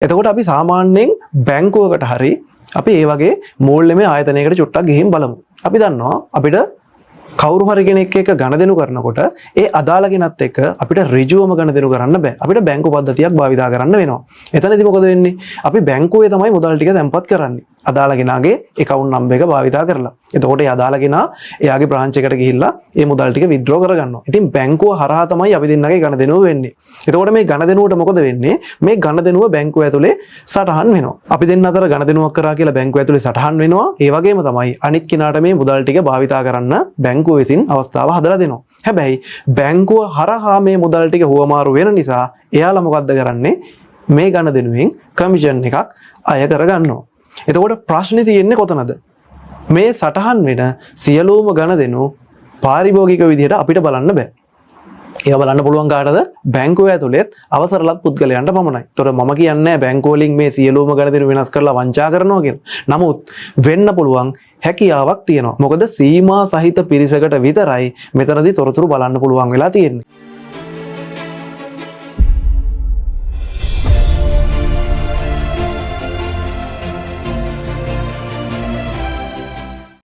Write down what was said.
එතකොට අපි සාමාන්‍යයෙන් බැංකුවකට හරි අපි ඒ වගේ මූල්‍යමය ආයතනයකට චුට්ටක් ගිහින් බලමු. අපි දන්නවා අපිට කවුරු හරි කෙනෙක් එක්ක ගණදෙනු කරනකොට ඒ අදාළ කෙනත් එක්ක අපිට ඍජුවම ගණදෙනු කරන්න බෑ. අපිට බැංකු පද්ධතියක් භාවිතා කරන්න වෙනවා. එතනදී මොකද වෙන්නේ? අපි බැංකුවේ තමයි මුදල් ටික තැන්පත් කරන්නේ. අදාළ කෙනාගේ account number එක භාවිතා කරලා. එතකොට ඒ අදාළ කෙනා එයාගේ branch එකට ගිහිල්ලා ඒ මුදල් ටික withdraw කරගන්නවා. ඉතින් බැංකුව හරහා තමයි අපි දෙන්නගේ ගණදෙනුව වෙන්නේ. එතකොට මේ ගණදෙනුවට මොකද වෙන්නේ? මේ ගණදෙනුව බැංකුව ඇතුලේ සටහන් වෙනවා. අපි දෙන්න අතර ගණදෙනුවක් කරා කියලා බැංකුව ඇතුලේ සටහන් වෙනවා. ඒ වගේම තමයි අනිත් කෙනාට මේ මුදල් ටික භාවිතා කරන්න බැංකුව විසින් අවස්ථාව හදලා දෙනවා. හැබැයි බැංකුව හරහා මේ මුදල් ටික හුවමාරු වෙන නිසා එයාලා මොකද්ද කරන්නේ? මේ ගණදෙනුවෙන් කමිෂන් එකක් අය කරගන්නවා. එතකොට ප්‍රශ්නේ තියෙන්නේ කොතනද? මේ සටහන් වෙන සියලුම ගණදෙනු පාරිභෝගික විදිහට අපිට බලන්න බෑ. ඒවා බලන්න පුළුවන් කාටද? බැංකුව ඇතුළෙත් අවසරලත් පුද්ගලයන්ට පමණයි. ඒතකොට මම කියන්නේ බැංකුව වලින් මේ සියලුම ගණදෙනු වෙනස් කරලා වංචා කරනවා කියලා. නමුත් වෙන්න පුළුවන් හැකියාවක් තියෙනවා. මොකද සීමා සහිත පිරිසකට විතරයි මෙතනදී තොරතුරු බලන්න පුළුවන් වෙලා තියෙන්නේ.